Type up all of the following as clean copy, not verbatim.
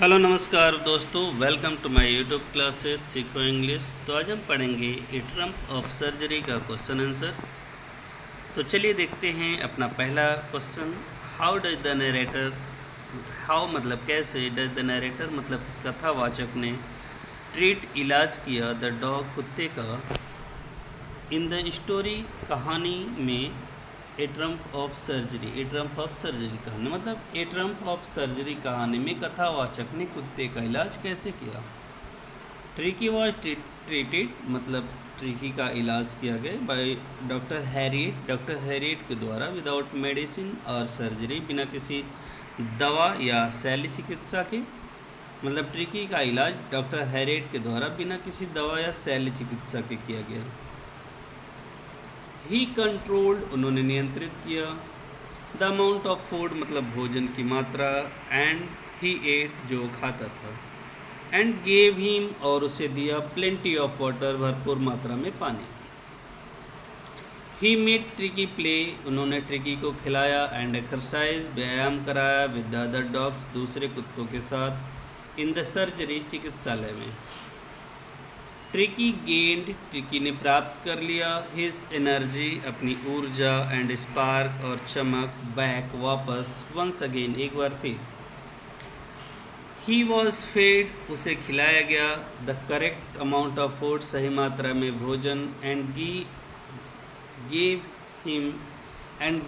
Hello नमस्कार दोस्तों, welcome to my YouTube classes सीखो इंग्लिश। तो आज हम पढ़ेंगे ए ट्रम्प ऑफ सर्जरी का क्वेश्चन आंसर। तो चलिए देखते हैं अपना पहला question. How does the narrator, how मतलब कैसे, डज द नरेटर मतलब कथावाचक ने ट्रीट इलाज किया द डॉग कुत्ते का इन द स्टोरी कहानी में a triumph of surgery. A triumph of surgery कहानी मतलब ए ट्रम्प ऑफ सर्जरी कहानी में कथावाचक ने कुत्ते का इलाज कैसे किया। ट्रिकी वॉज ट्रीटेड मतलब ट्रिकी का इलाज किया गया by doctor Harriet, doctor Harriet के द्वारा विदाउट मेडिसिन और सर्जरी, बिना किसी दवा या शैल्य चिकित्सा के। मतलब ट्रिकी का इलाज डॉक्टर हैरियट के द्वारा बिना किसी दवा या शैल्य चिकित्सा के किया गया। ही कंट्रोल्ड उन्होंने नियंत्रित किया द अमाउंट ऑफ फूड मतलब भोजन की मात्रा, एंड ही एट जो खाता था, एंड गेव हिम और उसे दिया प्लेंटी ऑफ वाटर भरपूर मात्रा में पानी। ही मेड ट्रिकी प्ले उन्होंने ट्रिकी को खिलाया, एंड एक्सरसाइज व्यायाम कराया विद द अदर डॉग्स दूसरे कुत्तों के साथ इन द सर्जरी चिकित्सालय में। ट्रिकी गेंड ट्रिकी ने प्राप्त कर लिया हिज एनर्जी अपनी ऊर्जा, एंड स्पार्क और चमक बैक वापस वंस अगेन एक बार फिर। ही वॉज फेड उसे खिलाया गया the correct amount of food सही मात्रा में भोजन, and gave him and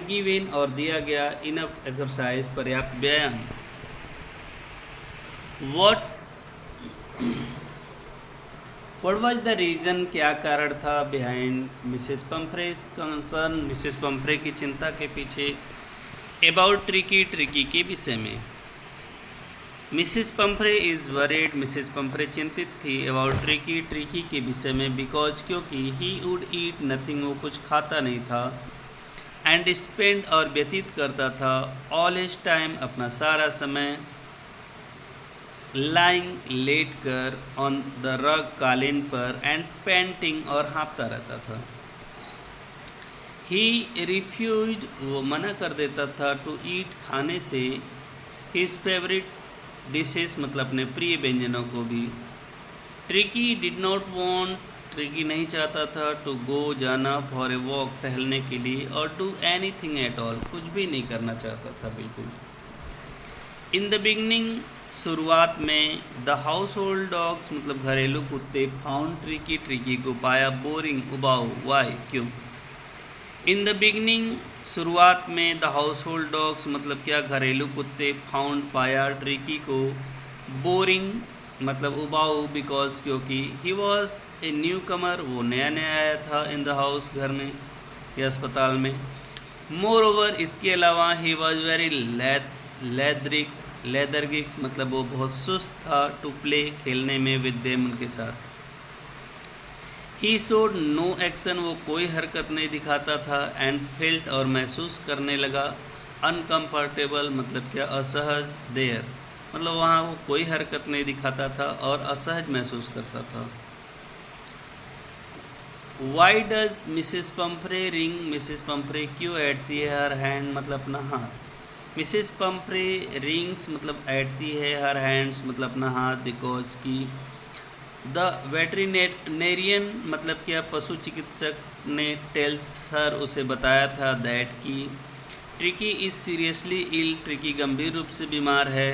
given और दिया गया इनफ एक्सरसाइज पर्याप्त व्यायाम। What was the reason क्या कारण था behind Mrs Pumphrey's concern Mrs Pumphrey की चिंता के पीछे अबाउट ट्रिकी ट्रिकी के विषय में। Mrs Pomfrey is worried Mrs Pomfrey चिंतित थी अबाउट ट्रिकी ट्रिकी के विषय में बिकॉज क्योंकि ही वुड ईट नथिंग वो कुछ खाता नहीं था, एंड स्पेंड और व्यतीत करता था ऑल हिज टाइम अपना सारा समय लाइंग लेट कर ऑन द रग कालीन पर, एंड पेंटिंग और हाँपता रहता था। ही रिफ्यूज वो मना कर देता था टू ईट खाने से हिज फेवरेट डिशेस मतलब अपने प्रिय व्यंजनों को भी। Tricky did not want tricky नहीं चाहता था टू गो जाना फॉर ए वॉक टहलने के लिए, और do any thing at all कुछ भी नहीं करना चाहता था बिल्कुल। इन द बिगनिंग शुरुआत में द हाउस होल्ड डॉग्स मतलब घरेलू कुत्ते फाउंड ट्रिकी ट्रिकी को पाया बोरिंग उबाऊ वाई क्यों। इन द बिगनिंग शुरुआत में द हाउस होल्ड डॉग्स मतलब क्या घरेलू कुत्ते फाउंड पाया ट्रिकी को बोरिंग मतलब उबाऊ बिकॉज क्योंकि ही वॉज ए न्यू कमर वो नया नया आया था इन द हाउस घर में या अस्पताल में। मोर ओवर इसके अलावा ही वॉज वेरी लेदरगिक मतलब वो बहुत सुस्त था टू प्ले खेलने में विद देम उनके साथ। ही शोड नो एक्शन वो कोई हरकत नहीं दिखाता था, एंड फेल्ट और महसूस करने लगा अनकम्फर्टेबल मतलब क्या असहज देयर मतलब वहाँ वो कोई हरकत नहीं दिखाता था और असहज महसूस करता था। Why does Mrs Pomfrey ring Mrs Pomfrey क्यों ऐडती है हर हैंड मतलब अपना हाथ। मिसेस पम्फ्रे रिंग्स मतलब ऐडती है हर हैंड्स मतलब अपना हाथ बिकॉज की द वेटरिनेरियन मतलब क्या पशु चिकित्सक ने टेल्स हर उसे बताया था दैट की Tricki is seriously ill Tricki गंभीर रूप से बीमार है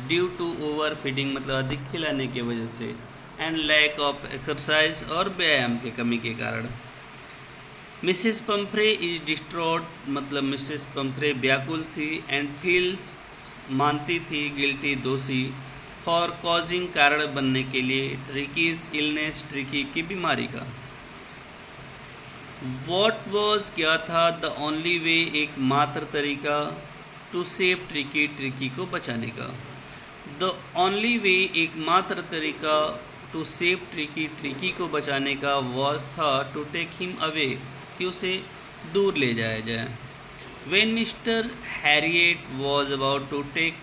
ड्यू टू ओवर फीडिंग मतलब अधिक खिलाने की वजह से, एंड लैक ऑफ एक्सरसाइज और व्यायाम की कमी के कारण। मिसेस पम्फ्रे इज डिस्ट्रॉट मतलब मिसेस पम्फ्रे व्याकुल थी, एंड फील्स मानती थी गिल्टी दोषी फॉर कॉजिंग कारण बनने के लिए ट्रिकीज इलनेस ट्रिकी की बीमारी का। वॉट वॉज क्या था द ओनली वे एकमात्र तरीका टू सेव ट्रिकी ट्रिकी को बचाने का। द ओनली वे एकमात्र तरीका टू सेव ट्रिकी ट्रिकी को बचाने का वॉज था टू टेक हिम अवे कि उसे दूर ले जाया जाए। When Mr Harriet was about to take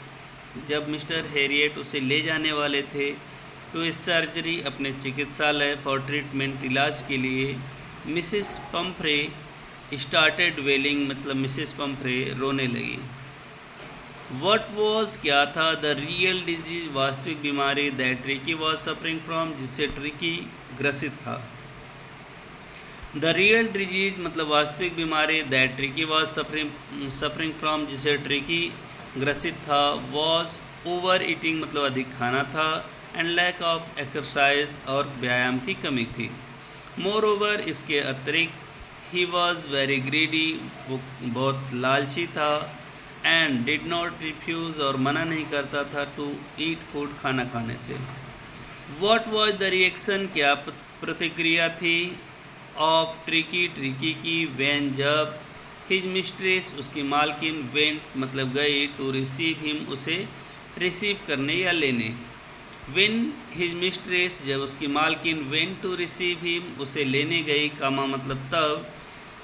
जब मिस्टर हैरियट उसे ले जाने वाले थे टू इस सर्जरी अपने चिकित्सालय फॉर ट्रीटमेंट इलाज के लिए, मिसेस पम्फ्रे स्टार्टेड वेलिंग मतलब मिसेस पम्फ्रे रोने लगी। वट वॉज क्या था द रियल डिजीज वास्तविक बीमारी that tricky was suffering from जिससे ट्रिकी ग्रसित था। द रियल डिजीज मतलब वास्तविक बीमारी that tricky was suffering from जिसे ट्रिकी ग्रसित था वॉज ओवर ईटिंग मतलब अधिक खाना था एंड लैक ऑफ एक्सरसाइज और व्यायाम की कमी थी। मोर ओवर इसके अतिरिक्त ही वॉज वेरी ग्रीडी वो बहुत लालची था एंड डिड नॉट रिफ्यूज़ और मना नहीं करता था टू ईट फूड खाना खाने से। वॉट वॉज द रिएक्शन क्या प्रतिक्रिया थी ऑफ ट्रिकी की वेन जब हिज मिस्ट्रेस उसकी मालकिन वेंट मतलब गई टू रिसीव हिम उसे रिसीव करने या लेने। वेन हिज मिस्ट्रेस जब उसकी मालकिन वेंट टू रिसीव हिम उसे लेने गई कामा मतलब तब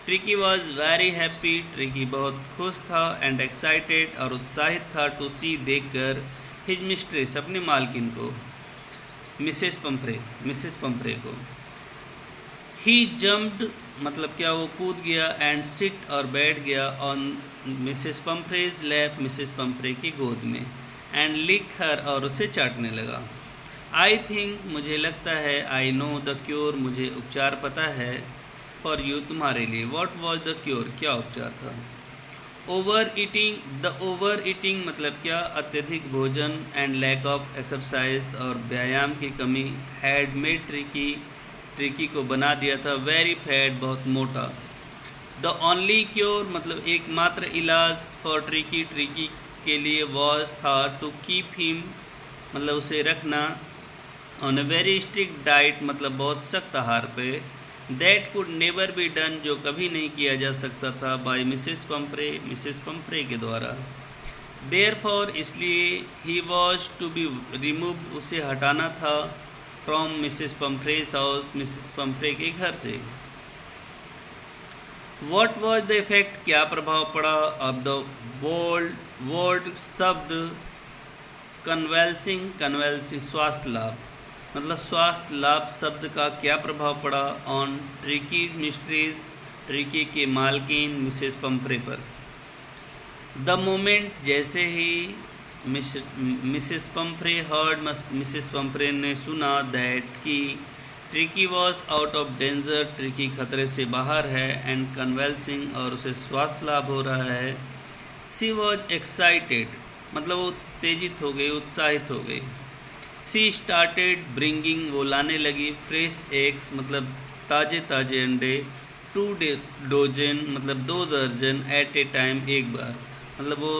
tricky was very happy tricky बहुत खुश था एंड एक्साइटेड और उत्साहित था टू सी देखकर हिज मिस्ट्रेस अपनी मालकिन को मिसेस पंफ्रे को। ही जम्प्ड मतलब क्या वो कूद गया एंड सिट और बैठ गया on Mrs Pumphrey's lap Mrs Pumphrey की गोद में एंड लिक हर और उसे चाटने लगा। आई थिंक मुझे लगता है आई नो द क्योर मुझे उपचार पता है फॉर यू तुम्हारे लिए। वॉट वॉज द क्योर क्या उपचार था। ओवर ईटिंग मतलब क्या अत्यधिक भोजन एंड लैक ऑफ एक्सरसाइज और व्यायाम की कमी हैड मेड ट्रिकी को बना दिया था वेरी फैट बहुत मोटा। द ओनली क्योर मतलब एकमात्र इलाज फॉर ट्रिकी के लिए वॉज था टू कीप हिम मतलब उसे रखना on a very strict diet मतलब बहुत सख्त आहार पे that could never be done जो कभी नहीं किया जा सकता था बाय मिसेस पंफ्रे के द्वारा। देयरफॉर इसलिए he was to be removed उसे हटाना था from Mrs Pumphrey's house Mrs Pumphrey के घर से। वॉट वॉज द इफेक्ट क्या प्रभाव पड़ा ऑफ द वर्ड शब्द कन्वेल्सिंग स्वास्थ्य लाभ मतलब स्वास्थ्य लाभ शब्द का क्या प्रभाव पड़ा ऑन ट्रिकीज मिस्ट्रेस ट्रिकी के मालकिन मिसेस पंफ्रे पर। द मोमेंट जैसे ही Mrs Pumphrey heard Mrs Pumphrey ने सुना दैट कि Tricki was out of danger Tricki खतरे से बाहर है एंड कन्वेल्सिंग और उसे स्वास्थ्य लाभ हो रहा है। सी वॉज एक्साइटेड मतलब वो उत्तेजित हो गई उत्साहित हो गई। सी स्टार्टेड ब्रिंगिंग वो लाने लगी फ्रेश एग्स मतलब ताज़े अंडे 2 डोजन मतलब 2 दर्जन एट ए टाइम एक बार मतलब वो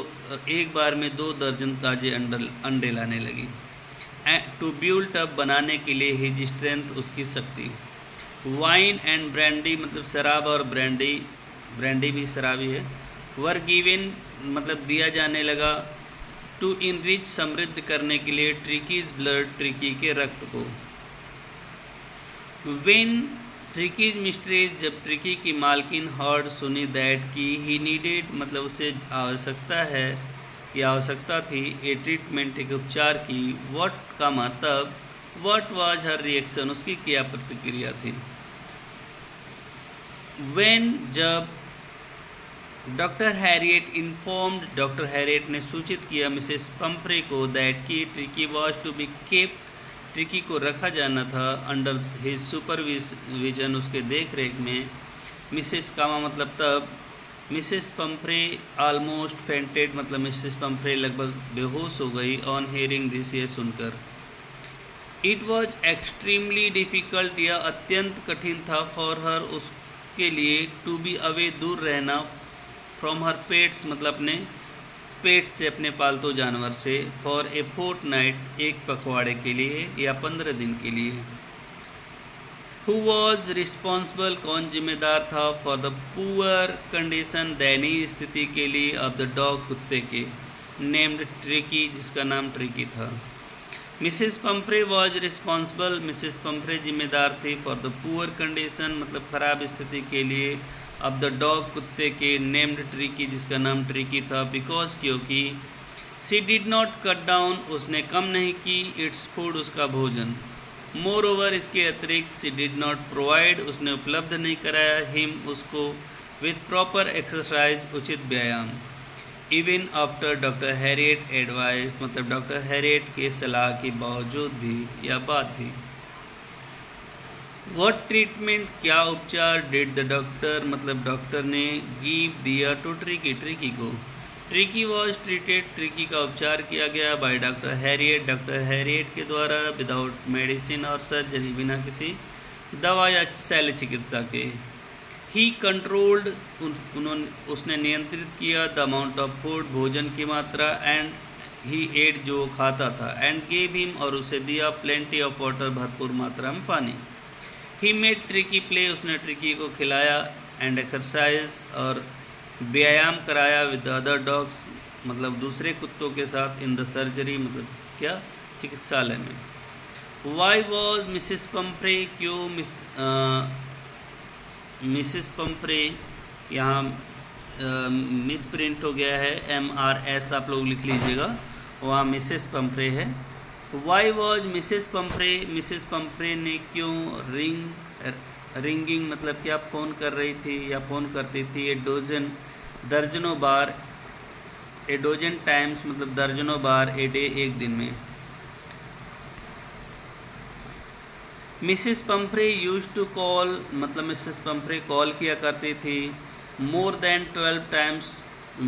एक बार में 2 दर्जन ताज़े अंडे लाने लगी। टू बिल्ड अप बनाने के लिए हिज स्ट्रेंथ उसकी शक्ति। वाइन एंड ब्रांडी मतलब शराब और ब्रांडी भी शराबी है। वर गिवन मतलब दिया जाने लगा टू इनरिच समृद्ध करने के लिए ट्रिकीज ब्लड ट्रिकी के रक्त को। वेन ट्रिकीज मिस्ट्रेस जब ट्रिकी की मालकिन हर्ड सुनी दैट की ही नीडेड मतलब उसे आवश्यकता है या आवश्यकता थी ए ट्रीटमेंट एक उपचार की। व्हाट का मतलब व्हाट वाज हर रिएक्शन उसकी क्या प्रतिक्रिया थी। व्हेन जब doctor Harriet informed doctor Harriet ने सूचित किया मिसेस पंफ्रे को दैट की Tricki was to be kept Tricki को रखा जाना था अंडर हिज सुपरविजन उसके देख रेख में। मिसेस कामा मतलब तब मिसेस पंफ्रे ऑलमोस्ट फेंटेड मतलब मिसेस पंफ्रे लगभग बेहोश हो गई ऑन हेयरिंग दिस ये सुनकर। इट वॉज एक्सट्रीमली डिफ़िकल्ट यह अत्यंत कठिन था फॉर हर उसके लिए टू बी अवे दूर रहना फ्रॉम हर पेट्स मतलब अपने पेट से अपने पालतू जानवर से फॉर ए फोर्टनाइट एक पखवाड़े के लिए या 15 दिन के लिए। हु वॉज रिस्पॉन्सिबल कौन जिम्मेदार था फॉर द पुअर कंडीशन दयनीय स्थिति के लिए ऑफ द डॉग कुत्ते के नेम्ड ट्रिकी जिसका नाम ट्रिकी था। Mrs Pomfrey was responsible Mrs Pomfrey जिम्मेदार थी फॉर द पुअर कंडीशन मतलब ख़राब स्थिति के लिए अब द डॉग कुत्ते के नेम्ड ट्रिकी जिसका नाम ट्रिकी था बिकॉज क्योंकि सी डिड नॉट कट डाउन उसने कम नहीं की इट्स फूड उसका भोजन। मोर ओवर इसके अतिरिक्त सी डिड नॉट प्रोवाइड उसने उपलब्ध नहीं कराया हिम उसको विथ प्रॉपर एक्सरसाइज उचित व्यायाम। Even after doctor Harriet advice, मतलब डॉक्टर हैरियट के सलाह के बावजूद भी या बाद भी। व्हाट ट्रीटमेंट, क्या उपचार, डिड द डॉक्टर, मतलब डॉक्टर ने गिव दिया टू ट्रिकी को। ट्रिकी वॉज ट्रीटेड, ट्रिकी का उपचार किया गया by doctor Harriet, doctor Harriet के द्वारा, विदाउट मेडिसिन और सर्जरी, बिना किसी दवा या शल्य चिकित्सा के। ही कंट्रोल्ड, उसने नियंत्रित किया द अमाउंट ऑफ फूड, भोजन की मात्रा, एंड ही एट, जो खाता था, एंड गेव हिम, और उसे दिया प्लेंटी ऑफ वाटर, भरपूर मात्रा में पानी। ही मेड ट्रिकी प्ले, उसने ट्रिकी को खिलाया, एंड एक्सरसाइज, और व्यायाम कराया विद अदर डॉग्स, मतलब दूसरे कुत्तों के साथ, इन द सर्जरी, मतलब क्या, चिकित्सालय में। वाई वॉज मिसिस पंफ्रे, क्यों मिसिस पंफ्रे, यहाँ मिस प्रिंट हो गया है, MRS आप लोग लिख लीजिएगा, वहाँ मिसिस पंफ्रे है। Why was Mrs Pumphrey, Mrs Pomfrey ने क्यों रिंगिंग, मतलब क्या फ़ोन कर रही थी या फ़ोन करती थी, ए डोजन, दर्जनों बार, ए डोजन टाइम्स, मतलब दर्जनों बार, ए डे, एक दिन में। Mrs Pumphrey used to call, मतलब मिसिस पंफ्रे कॉल किया करती थी, मोर देन 12 टाइम्स,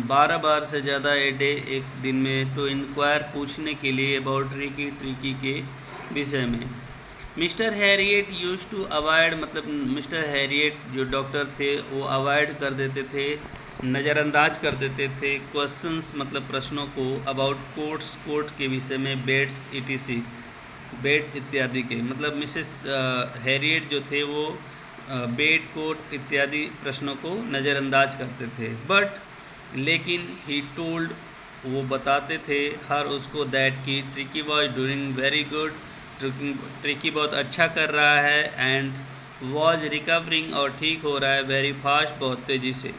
12 बार से ज़्यादा, ए डे, एक दिन में, टू इंक्वायर, पूछने के लिए, अबाउट ट्रिकी के विषय में। Mr Harriet used to avoid, मतलब मिस्टर हैरियट जो डॉक्टर थे वो अवॉइड कर देते थे, नज़रअंदाज कर देते थे, क्वेश्चंस, मतलब प्रश्नों को, अबाउट कोर्ट्स, कोर्ट के विषय में, बेड्स etc, बेड इत्यादि के, मतलब मिसेस हैरियट जो थे वो बेड, कोर्ट इत्यादि प्रश्नों को नज़रअंदाज करते थे। बट लेकिन ही टोल्ड, वो बताते थे, हर उसको, दैट की Tricki was doing very good, tricky बहुत अच्छा कर रहा है, एंड वॉज रिकवरिंग, और ठीक हो रहा है, वेरी फास्ट, बहुत तेज़ी से।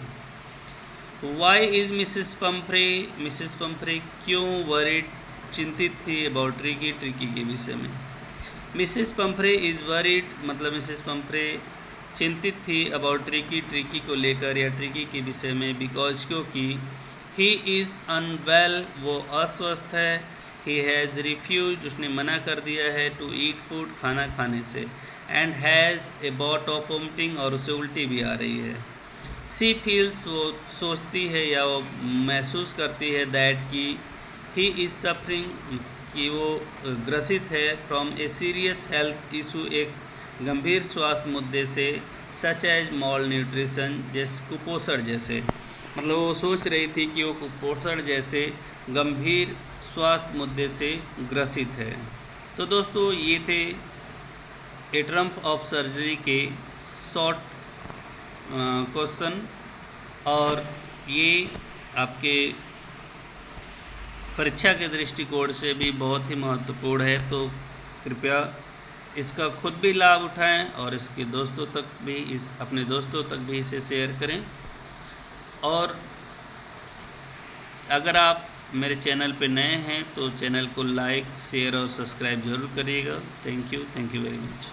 Why is Mrs Pumphrey, Mrs Pumphrey क्यों वरीड, चिंतित थी, अबाउट ट्रिकी के विषय में। मिसिस पंफ्रे इज़ वरीड, मतलब मिसिस पंफ्रे चिंतित थी, अबाउट ट्रिकी को लेकर या ट्रिकी के विषय में, बिकॉज, क्योंकि, ही इज़ अनवेल, वो अस्वस्थ है, ही हैज़ रिफ्यूज, उसने मना कर दिया है, टू ईट फूड, खाना खाने से, and has a bout of vomiting, और उसे उल्टी भी आ रही है। सी फील्स, वो सोचती है या वो महसूस करती है, दैट की ही इज़ सफरिंग, कि वो ग्रसित है, from a serious health issue, एक गंभीर स्वास्थ्य मुद्दे से, सच एज मॉल न्यूट्रिशन, जैसे कुपोषण जैसे, मतलब वो सोच रही थी कि वो कुपोषण जैसे गंभीर स्वास्थ्य मुद्दे से ग्रसित है। तो दोस्तों ये थे ए ट्रम्प ऑफ सर्जरी के शॉर्ट क्वेश्चन, और ये आपके परीक्षा के दृष्टिकोण से भी बहुत ही महत्वपूर्ण है। तो कृपया इसका खुद भी लाभ उठाएं, और इसके दोस्तों तक भी, अपने दोस्तों तक भी इसे शेयर करें। और अगर आप मेरे चैनल पे नए हैं तो चैनल को लाइक, शेयर और सब्सक्राइब जरूर करिएगा। Thank you very much.